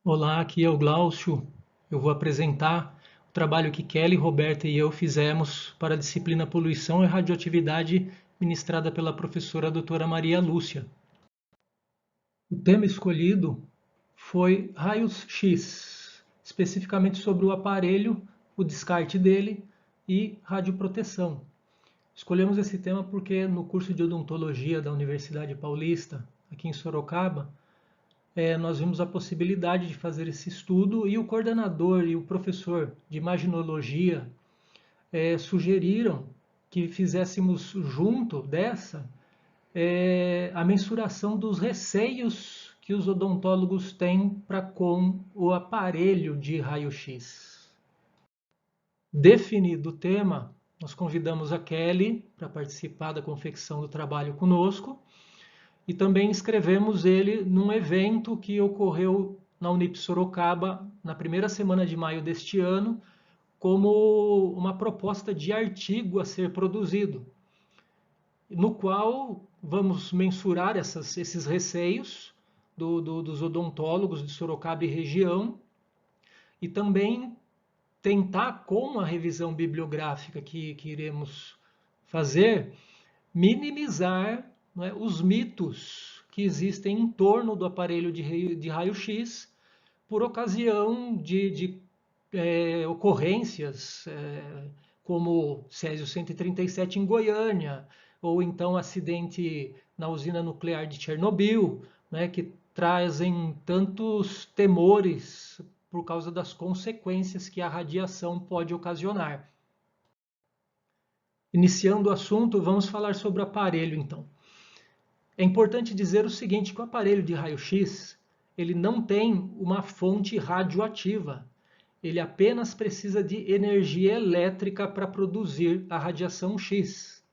Olá, aqui é o Glaucio. Eu vou apresentar o trabalho que Kelly, Roberta e eu fizemos para a disciplina Poluição e Radioatividade, ministrada pela professora doutora Maria Lúcia. O tema escolhido foi raios X, especificamente sobre o aparelho, o descarte dele e radioproteção. Escolhemos esse tema porque no curso de odontologia da Universidade Paulista, aqui em Sorocaba, nós vimos a possibilidade de fazer esse estudo e o coordenador e o professor de imaginologia sugeriram que fizéssemos junto dessa a mensuração dos receios que os odontólogos têm para com o aparelho de raio-x. Definido o tema, nós convidamos a Kelly para participar da confecção do trabalho conosco e também escrevemos ele num evento que ocorreu na Unip Sorocaba na primeira semana de maio deste ano, como uma proposta de artigo a ser produzido, no qual vamos mensurar esses receios dos odontólogos de Sorocaba e região e também tentar, com a revisão bibliográfica que iremos fazer, minimizar, não é, os mitos que existem em torno do aparelho de raio-x por ocasião de ocorrências como Césio 137 em Goiânia, ou então acidente na usina nuclear de Chernobyl, né, que trazem tantos temores por causa das consequências que a radiação pode ocasionar. Iniciando o assunto, vamos falar sobre o aparelho, então. É importante dizer o seguinte, que o aparelho de raio-x, ele não tem uma fonte radioativa. Ele apenas precisa de energia elétrica para produzir a radiação X.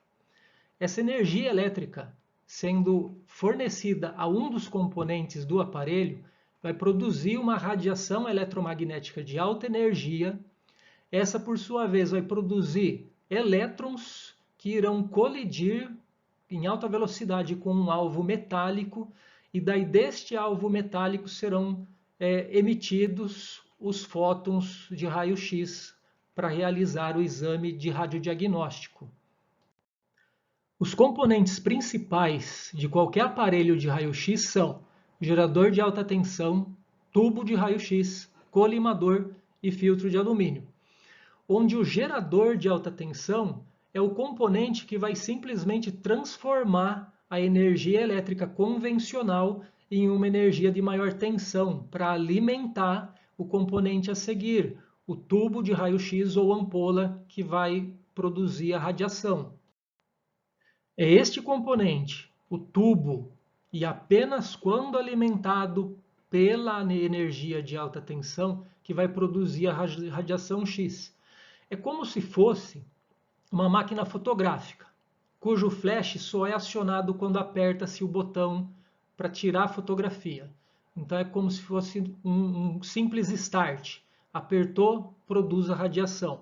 Essa energia elétrica, sendo fornecida a um dos componentes do aparelho, vai produzir uma radiação eletromagnética de alta energia. Essa, por sua vez, vai produzir elétrons que irão colidir em alta velocidade com um alvo metálico, e daí deste alvo metálico serão emitidos os fótons de raio-x para realizar o exame de radiodiagnóstico. Os componentes principais de qualquer aparelho de raio-x são gerador de alta tensão, tubo de raio-x, colimador e filtro de alumínio, onde o gerador de alta tensão é o componente que vai simplesmente transformar a energia elétrica convencional em uma energia de maior tensão para alimentar o componente a seguir, o tubo de raio-x ou ampola que vai produzir a radiação. É este componente, o tubo, e apenas quando alimentado pela energia de alta tensão, que vai produzir a radiação X. É como se fosse uma máquina fotográfica, cujo flash só é acionado quando aperta-se o botão para tirar a fotografia. Então é como se fosse um simples start. Apertou, produz a radiação.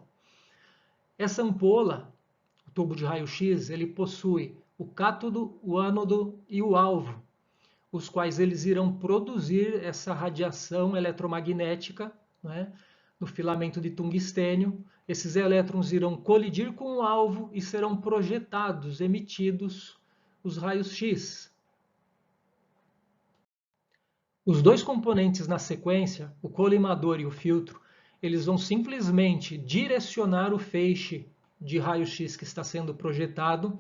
Essa ampola, o tubo de raio-x, ele possui o cátodo, o ânodo e o alvo, os quais eles irão produzir essa radiação eletromagnética, né, no filamento de tungstênio. Esses elétrons irão colidir com o alvo e serão projetados, emitidos os raios X. Os dois componentes na sequência, o colimador e o filtro, eles vão simplesmente direcionar o feixe de raio-x que está sendo projetado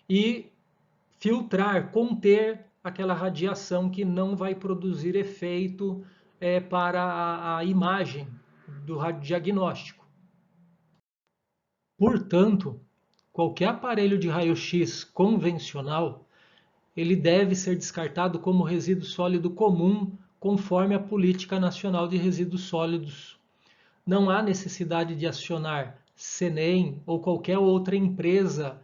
e filtrar, conter aquela radiação que não vai produzir efeito para a imagem do radiodiagnóstico. Portanto, qualquer aparelho de raio-x convencional, ele deve ser descartado como resíduo sólido comum, conforme a Política Nacional de Resíduos Sólidos. Não há necessidade de acionar CENEM ou qualquer outra empresa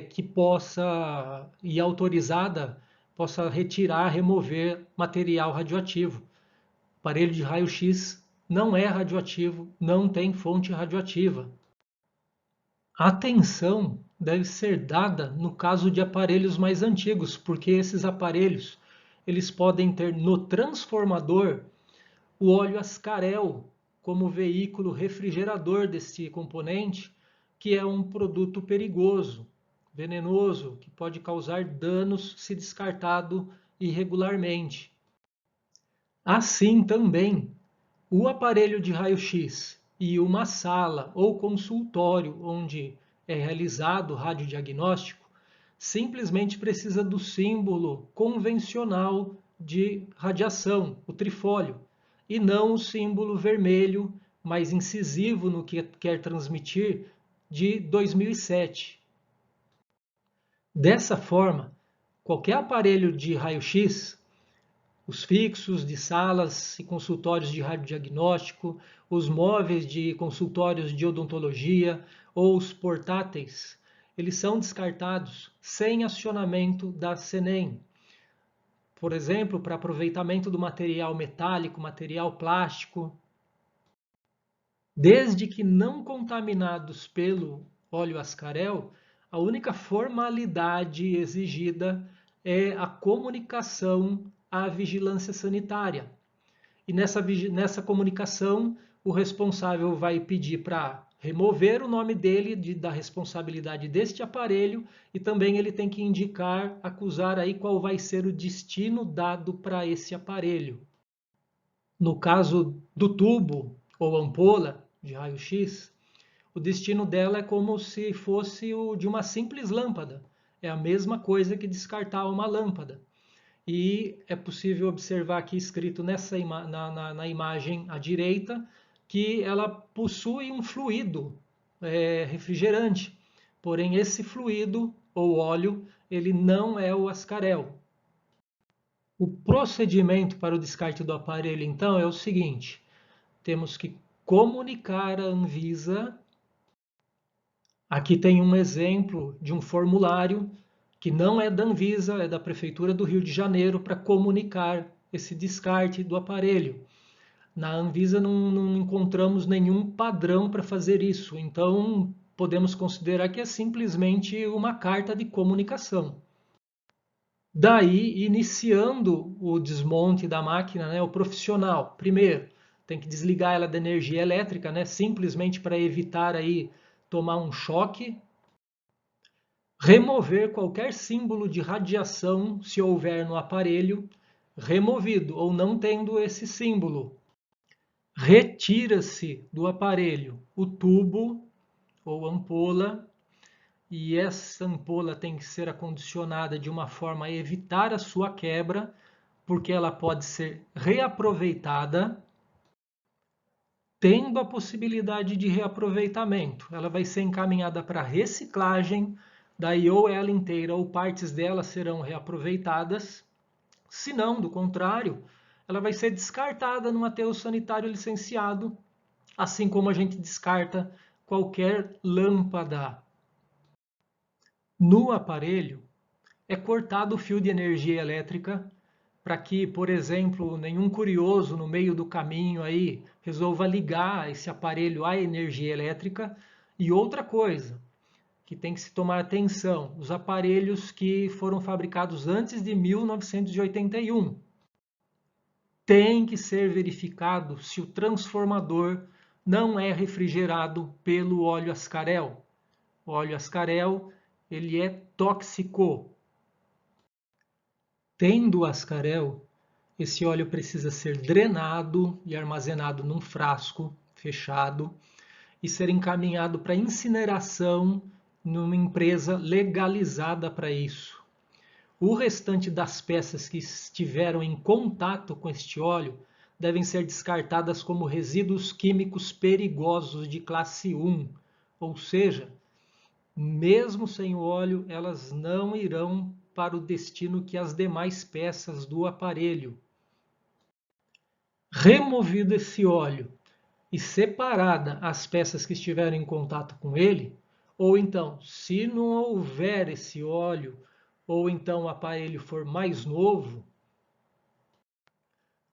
que possa, e autorizada, possa retirar, remover material radioativo. O aparelho de raio-x não é radioativo, não tem fonte radioativa. A atenção deve ser dada no caso de aparelhos mais antigos, porque esses aparelhos eles podem ter no transformador o óleo Ascarel como veículo refrigerador desse componente, que é um produto perigoso, venenoso, que pode causar danos se descartado irregularmente. Assim também, o aparelho de raio-x e uma sala ou consultório onde é realizado o radiodiagnóstico simplesmente precisa do símbolo convencional de radiação, o trifólio, e não o símbolo vermelho mais incisivo no que quer transmitir de 2007. Dessa forma, qualquer aparelho de raio-x, os fixos de salas e consultórios de radiodiagnóstico, os móveis de consultórios de odontologia ou os portáteis, eles são descartados sem acionamento da CENEM. Por exemplo, para aproveitamento do material metálico, material plástico, desde que não contaminados pelo óleo Ascarel, a única formalidade exigida é a comunicação à vigilância sanitária. E nessa comunicação, o responsável vai pedir para remover o nome dele da responsabilidade deste aparelho e também ele tem que indicar, acusar aí qual vai ser o destino dado para esse aparelho. No caso do tubo ou ampola de raio-x, o destino dela é como se fosse o de uma simples lâmpada. É a mesma coisa que descartar uma lâmpada. E é possível observar aqui escrito na imagem à direita que ela possui um fluido refrigerante. Porém, esse fluido ou óleo, ele não é o Ascarel. O procedimento para o descarte do aparelho, então, é o seguinte. Temos que comunicar à Anvisa. Aqui tem um exemplo de um formulário que não é da Anvisa, é da Prefeitura do Rio de Janeiro, para comunicar esse descarte do aparelho. Na Anvisa não encontramos nenhum padrão para fazer isso, então podemos considerar que é simplesmente uma carta de comunicação. Daí, iniciando o desmonte da máquina, né, o profissional, primeiro, tem que desligar ela da energia elétrica, né, simplesmente para evitar aí tomar um choque. Remover qualquer símbolo de radiação, se houver no aparelho, removido ou não tendo esse símbolo. Retira-se do aparelho o tubo ou ampola, e essa ampola tem que ser acondicionada de uma forma a evitar a sua quebra, porque ela pode ser reaproveitada, tendo a possibilidade de reaproveitamento. Ela vai ser encaminhada para reciclagem, daí ou ela inteira ou partes dela serão reaproveitadas. Se não, do contrário, ela vai ser descartada no aterro sanitário licenciado, assim como a gente descarta qualquer lâmpada. No aparelho, é cortado o fio de energia elétrica para que, por exemplo, nenhum curioso no meio do caminho aí resolva ligar esse aparelho à energia elétrica. E outra coisa que tem que se tomar atenção, os aparelhos que foram fabricados antes de 1981. Tem que ser verificado se o transformador não é refrigerado pelo óleo Ascarel. O óleo Ascarel, ele é tóxico. Tendo Ascarel, esse óleo precisa ser drenado e armazenado num frasco fechado e ser encaminhado para incineração numa empresa legalizada para isso. O restante das peças que estiveram em contato com este óleo devem ser descartadas como resíduos químicos perigosos de classe 1, ou seja, mesmo sem o óleo, elas não irão para o destino que as demais peças do aparelho. Removido esse óleo e separada as peças que estiverem em contato com ele, ou então, se não houver esse óleo, ou então o aparelho for mais novo,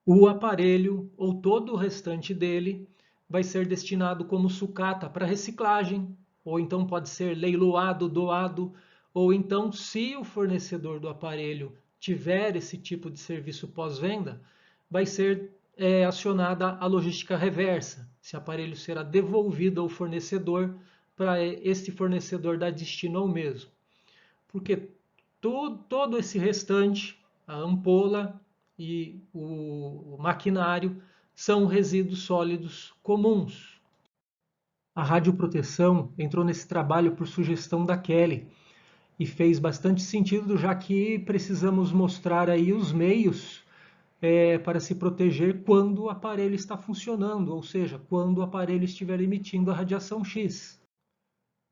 o aparelho ou todo o restante dele vai ser destinado como sucata para reciclagem, ou então pode ser leiloado, doado, ou então, se o fornecedor do aparelho tiver esse tipo de serviço pós-venda, vai ser é acionada a logística reversa. Esse aparelho será devolvido ao fornecedor para este fornecedor dar destino ao mesmo. Porque todo esse restante, a ampola e o maquinário, são resíduos sólidos comuns. A radioproteção entrou nesse trabalho por sugestão da Kelly e fez bastante sentido, já que precisamos mostrar aí os meios para se proteger quando o aparelho está funcionando, ou seja, quando o aparelho estiver emitindo a radiação X.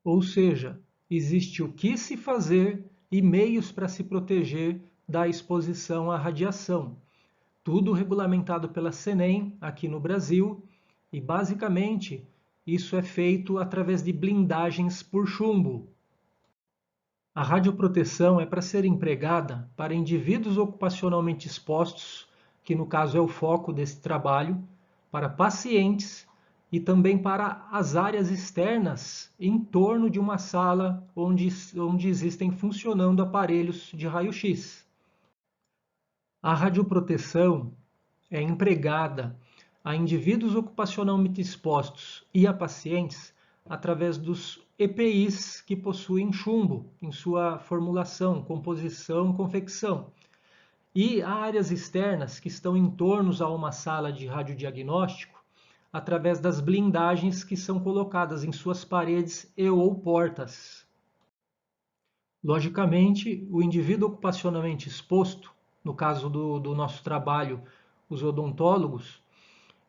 Ou seja, existe o que se fazer e meios para se proteger da exposição à radiação. Tudo regulamentado pela CENEM aqui no Brasil e, basicamente, isso é feito através de blindagens por chumbo. A radioproteção é para ser empregada para indivíduos ocupacionalmente expostos, que no caso é o foco desse trabalho, para pacientes e também para as áreas externas em torno de uma sala onde existem funcionando aparelhos de raio-x. A radioproteção é empregada a indivíduos ocupacionalmente expostos e a pacientes através dos EPIs que possuem chumbo em sua formulação, composição, confecção. E áreas externas que estão em torno a uma sala de radiodiagnóstico através das blindagens que são colocadas em suas paredes e ou portas. Logicamente, o indivíduo ocupacionalmente exposto, no caso do nosso trabalho, os odontólogos,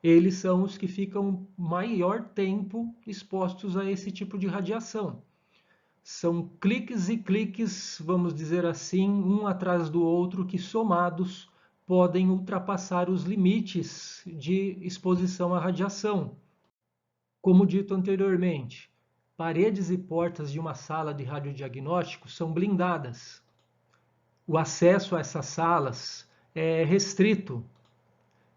eles são os que ficam maior tempo expostos a esse tipo de radiação. São cliques e cliques, vamos dizer assim, um atrás do outro, que somados podem ultrapassar os limites de exposição à radiação. Como dito anteriormente, paredes e portas de uma sala de radiodiagnóstico são blindadas. O acesso a essas salas é restrito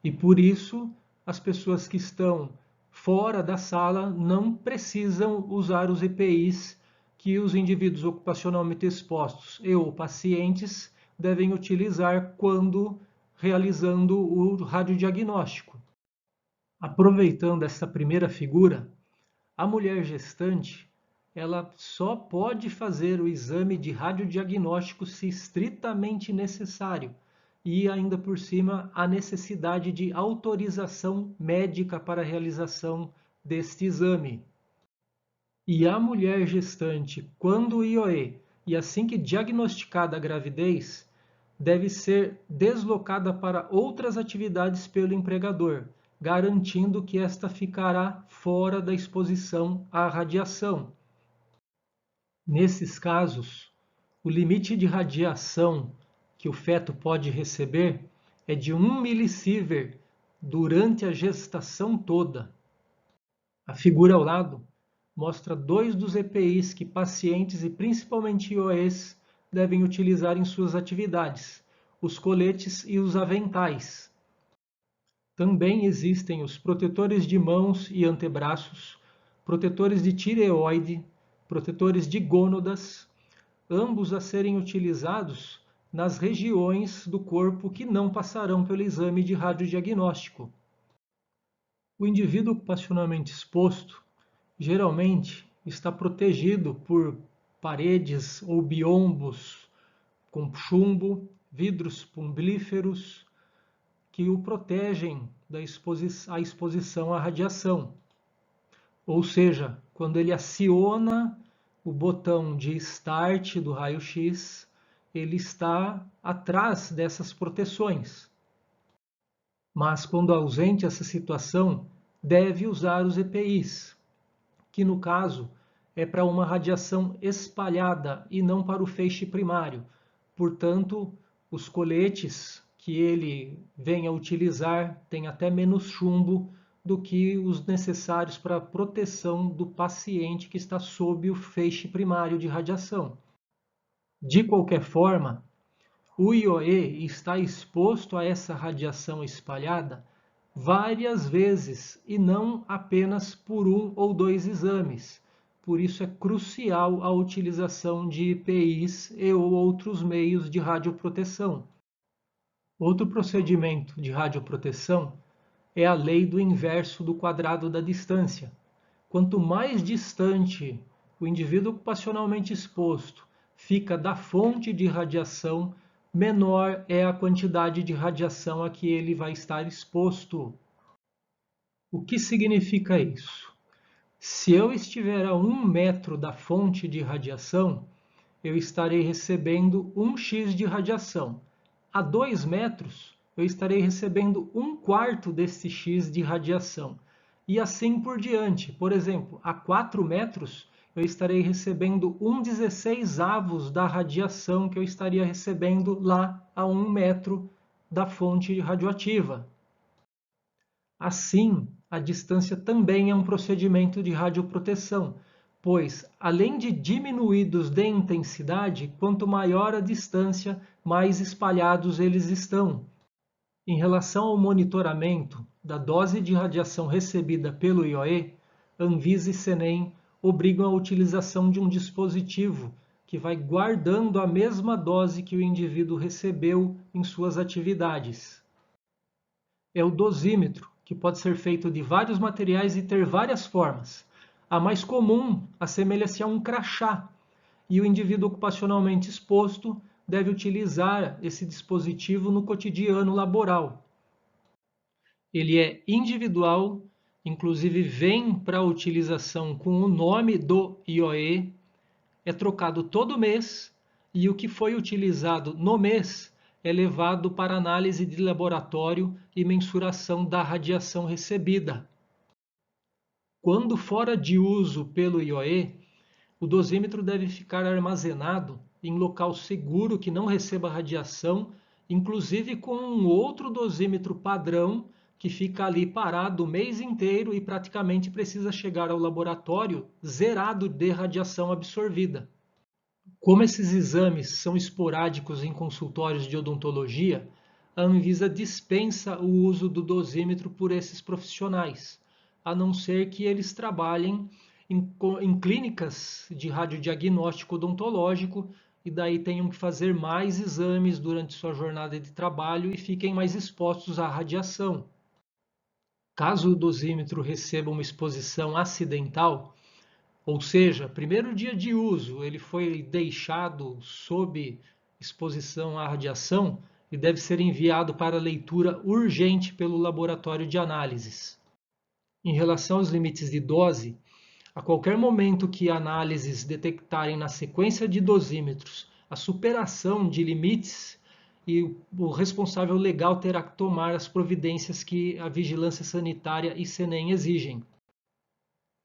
e, por isso, as pessoas que estão fora da sala não precisam usar os EPIs que os indivíduos ocupacionalmente expostos e ou pacientes devem utilizar quando realizando o radiodiagnóstico. Aproveitando essa primeira figura, a mulher gestante ela só pode fazer o exame de radiodiagnóstico se estritamente necessário e ainda por cima a necessidade de autorização médica para a realização deste exame. E a mulher gestante, quando IOE e assim que diagnosticada a gravidez, deve ser deslocada para outras atividades pelo empregador, garantindo que esta ficará fora da exposição à radiação. Nesses casos, o limite de radiação que o feto pode receber é de 1 milisievert durante a gestação toda. A figura ao lado mostra 2 dos EPIs que pacientes e principalmente IOEs devem utilizar em suas atividades, os coletes e os aventais. Também existem os protetores de mãos e antebraços, protetores de tireoide, protetores de gônadas, ambos a serem utilizados nas regiões do corpo que não passarão pelo exame de radiodiagnóstico. O indivíduo ocupacionalmente exposto geralmente está protegido por paredes ou biombos com chumbo, vidros pumbríferos que o protegem da exposição à radiação. Ou seja, quando ele aciona o botão de start do raio-x, ele está atrás dessas proteções. Mas quando ausente essa situação, deve usar os EPIs, que no caso é para uma radiação espalhada e não para o feixe primário. Portanto, os coletes que ele venha a utilizar têm até menos chumbo do que os necessários para a proteção do paciente que está sob o feixe primário de radiação. De qualquer forma, o IOE está exposto a essa radiação espalhada várias vezes e não apenas por 1 ou 2 exames. Por isso é crucial a utilização de EPIs e ou outros meios de radioproteção. Outro procedimento de radioproteção É a lei do inverso do quadrado da distância. Quanto mais distante o indivíduo ocupacionalmente exposto fica da fonte de radiação, menor é a quantidade de radiação a que ele vai estar exposto. O que significa isso? Se eu estiver a 1 metro da fonte de radiação, eu estarei recebendo 1x de radiação. A 2 metros, eu estarei recebendo 1/4 desse x de radiação. E assim por diante. Por exemplo, a 4 metros, eu estarei recebendo 1/16 da radiação que eu estaria recebendo lá a 1 metro da fonte radioativa. Assim, a distância também é um procedimento de radioproteção, pois, além de diminuídos de intensidade, quanto maior a distância, mais espalhados eles estão. Em relação ao monitoramento da dose de radiação recebida pelo IOE, Anvisa e Senem obrigam a utilização de um dispositivo que vai guardando a mesma dose que o indivíduo recebeu em suas atividades. É o dosímetro, que pode ser feito de vários materiais e ter várias formas. A mais comum assemelha-se a um crachá, e o indivíduo ocupacionalmente exposto deve utilizar esse dispositivo no cotidiano laboral. Ele é individual, inclusive vem para a utilização com o nome do IOE, é trocado todo mês e o que foi utilizado no mês é levado para análise de laboratório e mensuração da radiação recebida. Quando fora de uso pelo IOE, o dosímetro deve ficar armazenado em local seguro que não receba radiação, inclusive com um outro dosímetro padrão que fica ali parado o mês inteiro e praticamente precisa chegar ao laboratório zerado de radiação absorvida. Como esses exames são esporádicos em consultórios de odontologia, a Anvisa dispensa o uso do dosímetro por esses profissionais, a não ser que eles trabalhem em clínicas de radiodiagnóstico odontológico e daí tenham que fazer mais exames durante sua jornada de trabalho e fiquem mais expostos à radiação. Caso o dosímetro receba uma exposição acidental, ou seja, primeiro dia de uso, ele foi deixado sob exposição à radiação e deve ser enviado para leitura urgente pelo laboratório de análises. Em relação aos limites de dose, a qualquer momento que análises detectarem na sequência de dosímetros a superação de limites, e o responsável legal terá que tomar as providências que a Vigilância Sanitária e Senem exigem.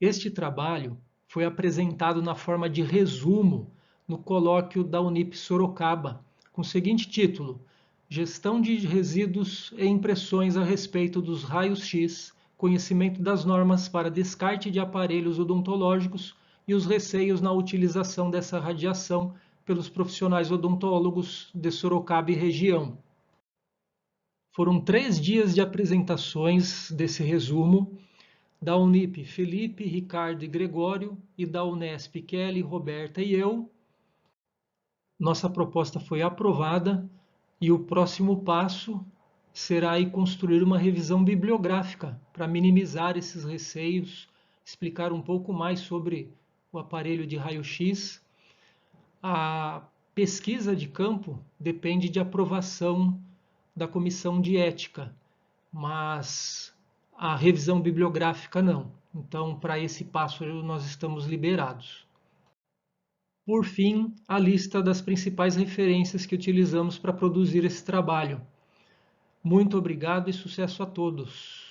Este trabalho foi apresentado na forma de resumo no colóquio da Unip Sorocaba, com o seguinte título: Gestão de resíduos e impressões a respeito dos raios-X, conhecimento das normas para descarte de aparelhos odontológicos e os receios na utilização dessa radiação pelos profissionais odontólogos de Sorocaba e região. Foram 3 dias de apresentações desse resumo, da Unip, Felipe, Ricardo e Gregório, e da Unesp, Kelly, Roberta e eu. Nossa proposta foi aprovada e o próximo passo será aí construir uma revisão bibliográfica para minimizar esses receios, explicar um pouco mais sobre o aparelho de raio-x. A pesquisa de campo depende de aprovação da comissão de ética, mas a revisão bibliográfica não. Então, para esse passo, nós estamos liberados. Por fim, a lista das principais referências que utilizamos para produzir esse trabalho. Muito obrigado e sucesso a todos!